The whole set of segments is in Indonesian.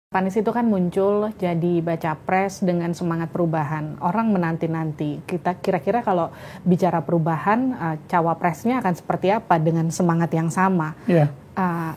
Pak Anies itu kan muncul jadi baca pres dengan semangat perubahan. Orang menanti-nanti. Kita kira-kira kalau bicara perubahan, cawapresnya akan seperti apa dengan semangat yang sama? Yeah.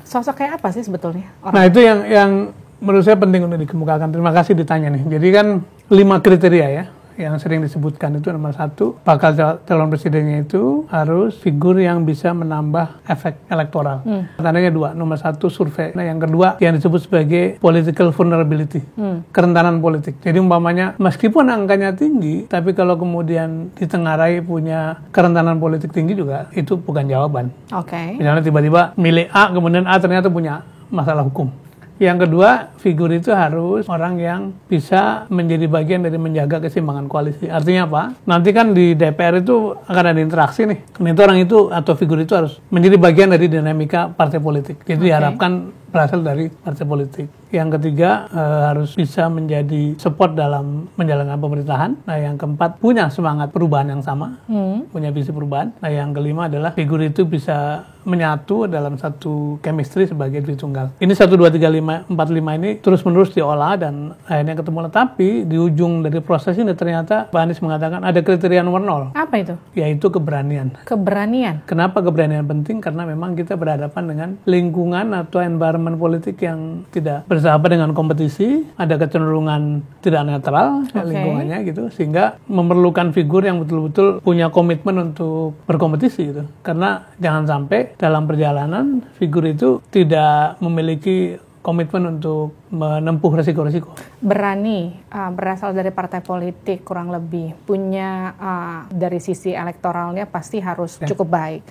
Sosok kayak apa sih sebetulnya? Nah itu yang menurut saya penting untuk dikemukakan. Terima kasih ditanya nih. Jadi kan 5 kriteria ya yang sering disebutkan itu. Nomor 1, bakal calon presidennya itu harus figur yang bisa menambah efek elektoral. Tandanya 2, nomor 1 survei. Nah yang kedua yang disebut sebagai political vulnerability, kerentanan politik. Jadi umpamanya meskipun angkanya tinggi, tapi kalau kemudian ditengarai punya kerentanan politik tinggi juga, itu bukan jawaban. Oke. Misalnya tiba-tiba milih A, kemudian A ternyata punya masalah hukum. Yang kedua, figur itu harus orang yang bisa menjadi bagian dari menjaga keseimbangan koalisi. Artinya apa? Nanti kan di DPR itu akan ada interaksi nih. Itu orang itu atau figur itu harus menjadi bagian dari dinamika partai politik. Jadi diharapkan berasal dari partai politik. Yang ketiga, harus bisa menjadi support dalam menjalankan pemerintahan. Nah yang keempat, punya semangat perubahan yang sama, punya visi perubahan. Nah yang kelima adalah figur itu bisa menyatu dalam satu chemistry sebagai diri tunggal. Ini 1, 2, 3, 5, 4, 5 ini terus-menerus diolah dan akhirnya ketemu. Tapi di ujung dari proses ini ternyata Pak Anies mengatakan ada kriteria nomor 0. Apa itu? Yaitu keberanian. Keberanian? Kenapa keberanian penting? Karena memang kita berhadapan dengan lingkungan atau environment politik yang tidak bersahabat dengan kompetisi, ada kecenderungan tidak netral lingkungannya gitu, sehingga memerlukan figur yang betul-betul punya komitmen untuk berkompetisi gitu. Karena jangan sampai dalam perjalanan figur itu tidak memiliki komitmen untuk menempuh resiko-resiko. Berani, berasal dari partai politik kurang lebih, punya dari sisi elektoralnya pasti harus cukup baik.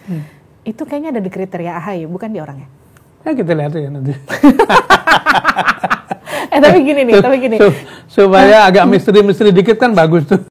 Itu kayaknya ada di kriteria AHY, bukan di orangnya? Ya kita lihat ya nanti. Tapi gini nih, supaya agak misteri-misteri dikit kan bagus tuh.